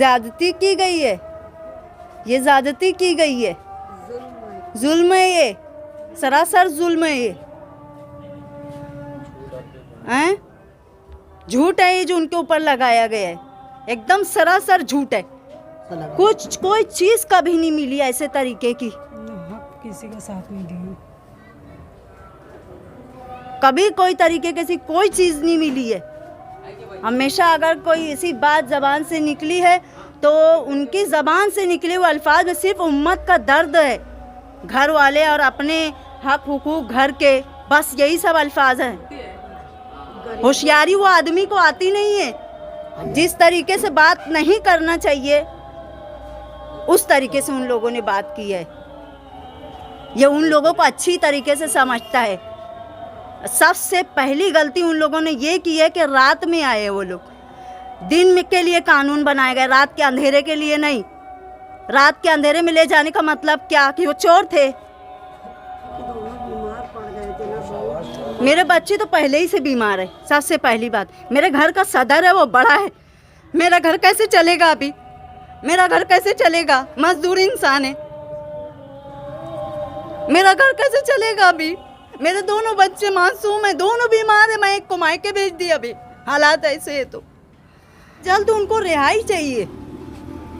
ज्यादती की गई है, ये ज्यादती की गई है, जुल्म है, ये सरासर जुल्म है, ये हैं? झूठ है ये जो उनके ऊपर लगाया गया है, एकदम सरासर झूठ है। कुछ कोई चीज कभी नहीं मिली ऐसे तरीके की, किसी का साथ नहीं दिया, कभी कोई तरीके की कोई चीज नहीं मिली है। हमेशा अगर कोई ऐसी बात जबान से निकली है तो उनकी जबान से निकले हुए अल्फाज में सिर्फ उम्मत का दर्द है, घर वाले और अपने हक हुकूक घर के, बस यही सब अल्फाज हैं। होशियारी वो आदमी को आती नहीं है। जिस तरीके से बात नहीं करना चाहिए उस तरीके से उन लोगों ने बात की है। ये उन लोगों को अच्छी तरीके से समझता है। सबसे पहली गलती उन लोगों ने ये की है कि रात में आए वो लोग। दिन में के लिए कानून बनाए गए, रात के अंधेरे के लिए नहीं। रात के अंधेरे में ले जाने का मतलब क्या कि वो चोर थे। मेरे बच्चे तो पहले ही से बीमार है। सबसे पहली बात, मेरे घर का सदर है वो बड़ा है, मेरा घर कैसे चलेगा? अभी मेरा घर कैसे चलेगा? मजदूर इंसान है, मेरा घर कैसे चलेगा? अभी मेरे दोनों बच्चे मासूम है, दोनों बीमार है, मैं एक को मायके भेज दी। अभी हालात ऐसे है तो जल्द उनको रिहाई चाहिए,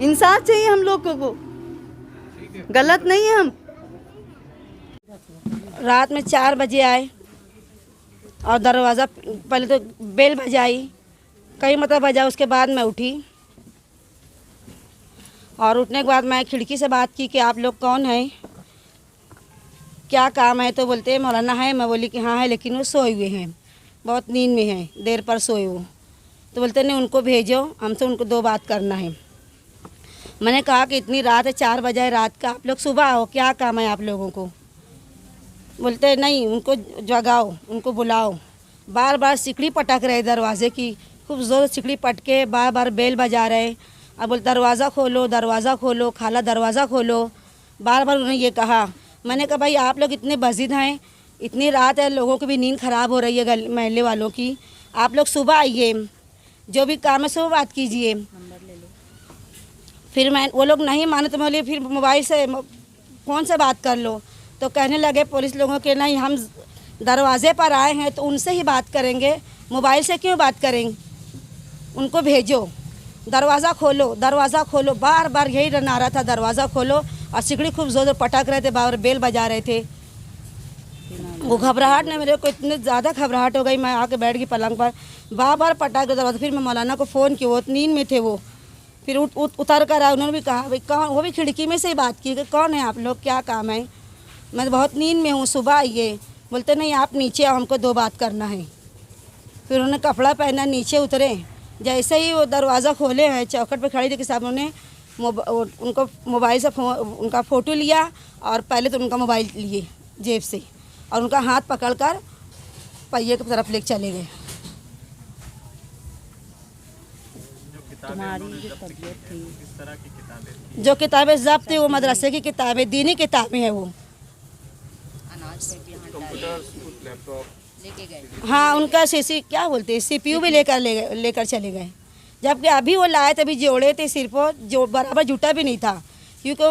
इंसाफ चाहिए हम लोगों को। गलत नहीं है हम। रात में 4 बजे आए और दरवाज़ा पहले तो बेल बजाई, कई मतलब बजा, उसके बाद मैं उठी और उठने के बाद मैं खिड़की से बात की कि आप लोग कौन हैं, क्या काम है? तो बोलते हैं मौलाना है। मैं बोली कि हाँ है, लेकिन वो सोए हुए हैं, बहुत नींद में हैं, देर पर सोए वो। तो बोलते नहीं उनको भेजो, हमसे उनको 2 बात करना है। मैंने कहा कि इतनी रात है, 4 बजे रात का, आप लोग सुबह आओ, क्या काम है आप लोगों को? बोलते नहीं उनको जगाओ, उनको बुलाओ। बार बार सिकड़ी पटक रहे दरवाजे की, खूब ज़ोर से सिकड़ी पटके बार बार बेल बजा रहे। अब बोल दरवाज़ा खोलो, दरवाज़ा खोलो, खाला दरवाज़ा खोलो, बार बार उन्होंने ये कहा। मैंने कहा भाई आप लोग इतने बजिद हैं, इतनी रात है, लोगों की भी नींद ख़राब हो रही है, महल्ले वालों की, आप लोग सुबह आइए, जो भी काम है सुबह बात कीजिए। फिर मैं वो लोग नहीं माने तो मैं बोली फिर मोबाइल से फ़ोन से बात कर लो। तो कहने लगे पुलिस लोगों के नहीं, हम दरवाज़े पर आए हैं तो उनसे ही बात करेंगे, मोबाइल से क्यों बात करेंगे? उनको भेजो, दरवाज़ा खोलो, दरवाज़ा खोलो। बार बार यही नारा था, दरवाज़ा खोलो। और सिकड़ी खूब ज़ोर पटक रहे थे, बार बेल बजा रहे थे। वो घबराहट ने मेरे को इतनी ज़्यादा घबराहट हो गई, मैं आके बैठ गई पलंग पर, बार बार पटक दरवाज़ा। फिर मैं मौलाना को फ़ोन किया, वो नींद में थे वो। फिर उतर कर आए, उन्होंने भी कहा भाई कौन, वो भी खिड़की में से ही बात की कि कौन है आप लोग, क्या काम है? मैं तो बहुत नींद में हूँ, सुबह आइए। बोलते नहीं आप नीचे आओ, हमको 2 बात करना है। फिर उन्होंने कपड़ा पहना, नीचे उतरे। जैसे ही वो दरवाज़ा खोले हैं, चौखट पे खड़ी थी कि साहब उन्होंने उनको मोबाइल से उनका फ़ोटो लिया और पहले तो उनका मोबाइल लिए जेब से और उनका हाथ पकड़कर पहिए की तरफ लेके चले गए। तुम्हारी जो तबीयत थी, किस तरह की किताबें? जो किताबें ज़ब्त थी वो मदरसे की किताबें, दीनी किताबें हैं वो। हाँ उनका क्या बोलते हैं, CPU भी लेकर चले गए। जबकि अभी वो लाए थे, अभी जोड़े थे सिर पर, जो बराबर जुटा भी नहीं था, क्योंकि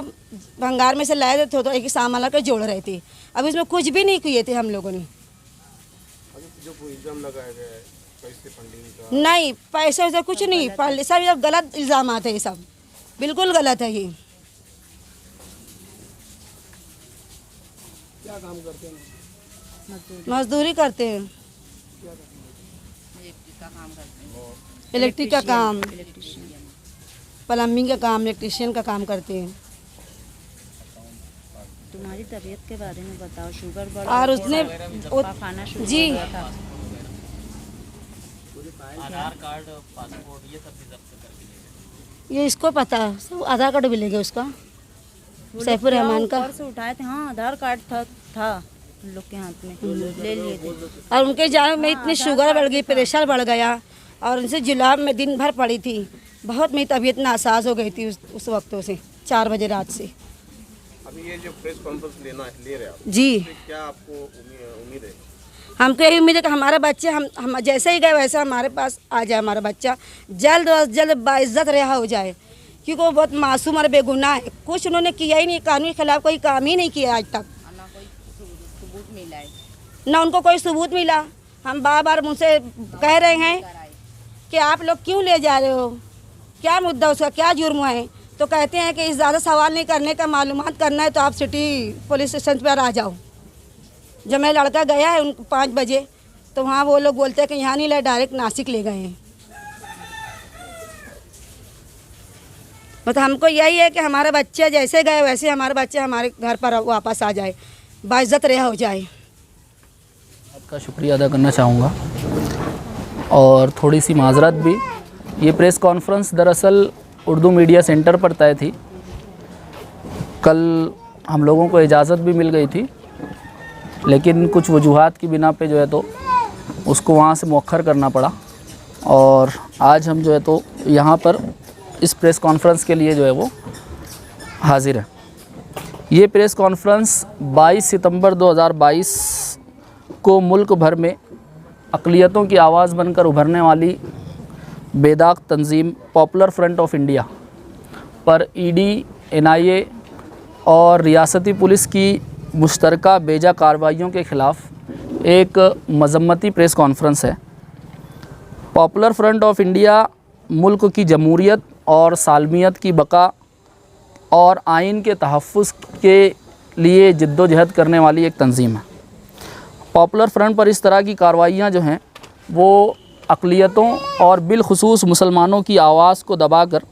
भंगार में से लाए थे, थोड़ा एक सामान ला कर जोड़ रहे थे। अब इसमें कुछ भी नहीं किए थे हम लोगों ने। जो इल्जाम लगाया गया है पैसे फंडिंग का, नहीं पैसे वैसे कुछ नहीं, सब गलत इल्ज़ाम है, ये सब बिल्कुल गलत है। ये क्या काम करते हैं? मजदूरी करते हैं, इलेक्ट्रिक का काम, प्लम्बिंग का काम, इलेक्ट्रिशियन का काम करते हैं। तुम्हारी तबीयत के बारे में बताओ, शुगर बढ़ और उसने खाना शुरू जी हो गया था। आधार कार्ड, पासपोर्ट, ये सब भी जब्त करके ले गए। ये इसको पता, सब आधार कार्ड भी ले गए उसका, सैफुर रहमान का। ऊपर से उठाए थे, हाँ आधार कार्ड था उन लोग के हाथ में, ले लिए थे। और उनके जान में इतनी शुगर बढ़ गई, प्रेशर बढ़ गया और उनसे जुलाब में दिन भर पड़ी थी। बहुत मेरी तबीयत नासाज हो गई थी उस वक्तों से, 4 बजे रात से। अभी ये जो प्रेस कॉन्फ्रेंस ले रहे हैं आप, जी क्या आपको उम्मीद है? हमको यही उम्मीद है कि हमारे बच्चे हम जैसे ही गए वैसे हमारे पास आ जाए, हमारा बच्चा जल्द अज जल्द बाइज्जत रिहा हो जाए। क्योंकि वो बहुत मासूम और बेगुनाह है, कुछ उन्होंने किया ही नहीं, कानून के खिलाफ कोई काम ही नहीं किया आज तक, ना उनको कोई सबूत मिला। हम बार बार मुझसे कह रहे हैं कि आप लोग क्यों ले जा रहे हो, क्या मुद्दा उसका, क्या जुर्म है। तो कहते हैं कि ज़्यादा सवाल नहीं करने का, मालूमात करना है तो आप सिटी पुलिस स्टेशन पर आ जाओ। जब मेरा लड़का गया है 5 बजे तो वहाँ वो लोग बोलते हैं कि यहाँ नहीं ले, डायरेक्ट नासिक ले गए हैं। मतलब हमको यही है कि हमारे बच्चे जैसे गए वैसे हमारे बच्चे हमारे घर पर वापस आ जाए, बाइज्जत रिहा हो जाए। आपका शुक्रिया अदा करना चाहूँगा और थोड़ी सी माजरत भी। ये प्रेस कॉन्फ्रेंस दरअसल उर्दू मीडिया सेंटर पर तय थी। कल हम लोगों को इजाज़त भी मिल गई थी, लेकिन कुछ वजूहात की बिना पे जो है तो उसको वहाँ से मौखर करना पड़ा और आज हम जो है तो यहाँ पर इस प्रेस कॉन्फ्रेंस के लिए जो है वो हाजिर है। ये प्रेस कॉन्फ्रेंस 22 सितंबर 2022 को मुल्क भर में अक़लियतों की आवाज़ बनकर उभरने वाली बेदाग तंजीम पॉपुलर फ्रंट ऑफ इंडिया पर ईडी, एनआईए और रियासती पुलिस की मुश्तरका बेजा कार्रवाइयों के ख़िलाफ़ एक मज़म्मती प्रेस कॉन्फ्रेंस है। पॉपुलर फ्रंट ऑफ इंडिया मुल्क की जमहूरियत और सालमियत की बका और आइन के तहफ़्फ़ुज़ के लिए जद्दोजहद करने वाली एक तंजीम है। पॉपुलर फ्रंट पर इस तरह की कार्रवाइयाँ जो हैं वो अक़लियतों और बिलखुसूस मुसलमानों की आवाज़ को दबाकर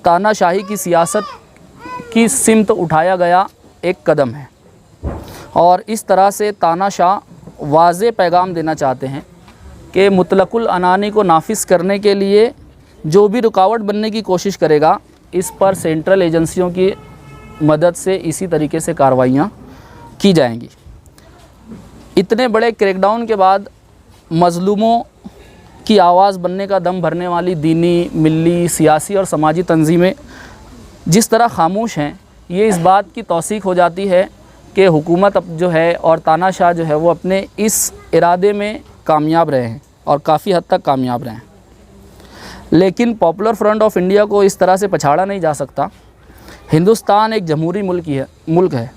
तानाशाही की सियासत की सिमत उठाया गया एक कदम है और इस तरह से तानाशाह वाज़े पैगाम देना चाहते हैं कि मुतलकुल अनानी को नाफिज करने के लिए जो भी रुकावट बनने की कोशिश करेगा, इस पर सेंट्रल एजेंसियों की मदद से इसी तरीके से कार्रवाइयाँ की जाएंगी। इतने बड़े क्रैकडाउन के बाद मज़लूमों की आवाज़ बनने का दम भरने वाली दीनी, मिल्ली, सियासी और समाजी तंजीमें जिस तरह खामोश हैं, ये इस बात की तौसीक हो जाती है कि हुकूमत अब जो है और तानाशाह जो है वो अपने इस इरादे में कामयाब रहे हैं और काफ़ी हद तक कामयाब रहे हैं। लेकिन पॉपुलर फ्रंट ऑफ इंडिया को इस तरह से पछाड़ा नहीं जा सकता। हिंदुस्तान एक जमहूरी मुल्क है।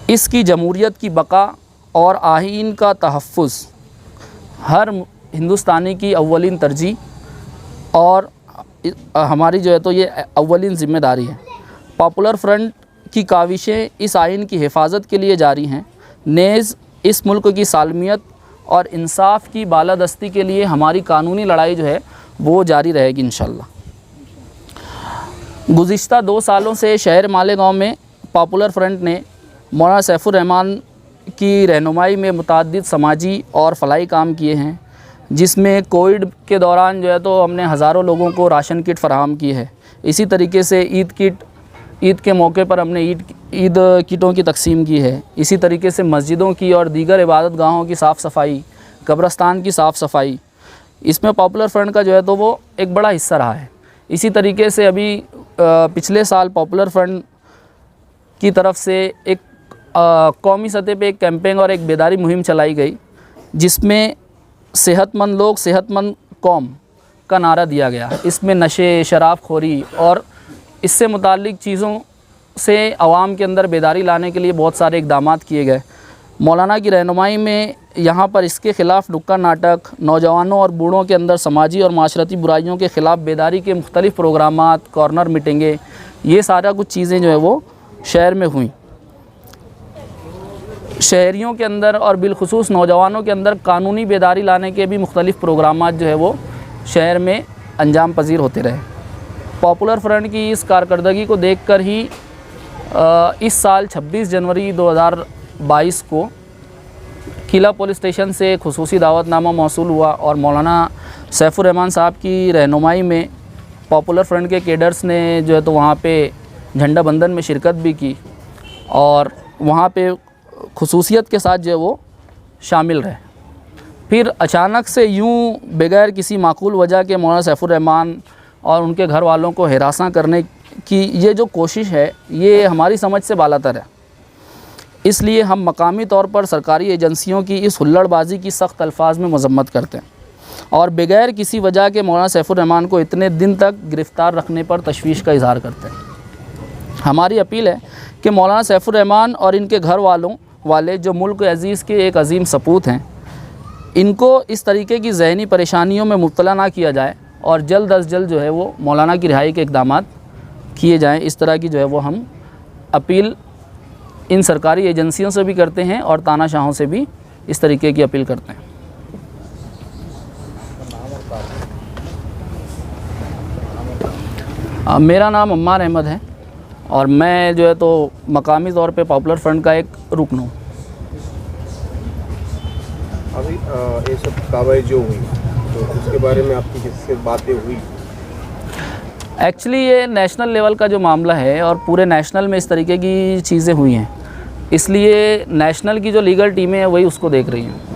इसकी जमहूरियत की बका और आइन का तहफ़्फ़ुज़ हर हिंदुस्तानी की अव्वलीन तरजीह और हमारी जो है तो ये अव्वलीन ज़िम्मेदारी है। पॉपुलर फ्रंट की काविशें इस आइन की हिफाजत के लिए जारी हैं। नेज़ इस मुल्क की सालमियत और इंसाफ की बालादस्ती के लिए हमारी कानूनी लड़ाई जो है वो जारी रहेगी इंशाअल्लाह। गुज़िश्ता 2 सालों से शहर मालेगांव में पॉपुलर फ्रंट ने मौलाना सैफुर रहमान की रहनुमाई में मुतअद्दिद समाजी और फलाही काम किए हैं, जिसमें कोविड के दौरान जो है तो हमने हज़ारों लोगों को राशन किट फ़राहम की है। इसी तरीके से ईद के मौके पर हमने ईद किटों की तकसीम की है। इसी तरीके से मस्जिदों की और दीगर इबादत गाहों की साफ़ सफाई, कब्रस्तान की साफ़ सफाई, इसमें पॉपुलर फ्रंट का जो है तो वो एक बड़ा हिस्सा रहा है। इसी तरीके से अभी पिछले साल पॉपुलर फ्रंट की तरफ से एक कौमी सतह पे एक कैंपेन और एक बेदारी मुहिम चलाई गई, जिसमें सेहतमंद लोग सेहतमंद कौम का नारा दिया गया। इसमें नशे, शराब खोरी और इससे मुताल्लिक़ चीज़ों से आवाम के अंदर बेदारी लाने के लिए बहुत सारे इक़दामात किए गए। मौलाना की रहनुमाई में यहाँ पर इसके ख़िलाफ़ नुक्कड़ नाटक, नौजवानों और बूढ़ों के अंदर समाजी और माशरती बुराइयों के ख़िलाफ़ बेदारी के मुख्तलिफ़ प्रोग्रामात, कॉर्नर मीटिंगें, ये सारा कुछ चीज़ें जो है वो शहर में हुई। शहरियों के अंदर और बिलखुसूस नौजवानों के अंदर कानूनी बेदारी लाने के भी मुख्तलिफ़ प्रोग्रामात जो है वो शहर में अंजाम पजीर होते रहे। पॉपुलर फ्रंट की इस कारकर्दगी को देखकर ही इस साल 26 जनवरी 2022 को किला पुलिस स्टेशन से खुसूसी दावतनामा मौसूल हुआ और मौलाना सैफुर रहमान साहब की रहनुमाई में पॉपुलर फ्रंट के केडर्स ने जो है तो वहाँ पे झंडा बंधन में शिरकत भी की और वहाँ पे खुसूसियत के साथ जो है वो शामिल रहे। फिर अचानक से यूँ बगैर किसी माकूल वजह के मौलाना सैफुर रहमान और उनके घर वालों को हिरासा करने की ये जो कोशिश है, ये हमारी समझ से बालातर है। इसलिए हम मकामी तौर पर सरकारी एजेंसियों की इस हुल्लड़बाजी की सख्त अल्फाज में मजम्मत करते हैं और बगैर किसी वजह के मौलाना सैफुर रहमान को इतने दिन तक गिरफ़्तार रखने पर तशवीश का इजहार करते हैं। हमारी अपील है कि मौलाना सैफुर रहमान और इनके घर वाले जो मुल्क अज़ीज़ के एक अजीम सपूत हैं, इनको इस तरीके की ज़हनी परेशानियों में मुब्तला ना किया जाए और जल्द अज़ जल्द जो है वो मौलाना की रिहाई के इक़दाम किए जाएँ। इस तरह की जो है वो हम अपील इन सरकारी एजेंसियों से भी करते हैं और तानाशाहों से भी इस तरीके की अपील करते हैं। मेरा नाम अम्मार अहमद है और मैं जो है तो मकामी तौर पे पॉपुलर फ्रंट का एक रुकन हूँ। अभी ये सब कार्रवाई जो हुई तो उसके बारे में आपकी किससे बातें हुई? एक्चुअली ये नेशनल लेवल का जो मामला है और पूरे नेशनल में इस तरीके की चीज़ें हुई हैं, इसलिए नेशनल की जो लीगल टीमें हैं वही उसको देख रही हैं।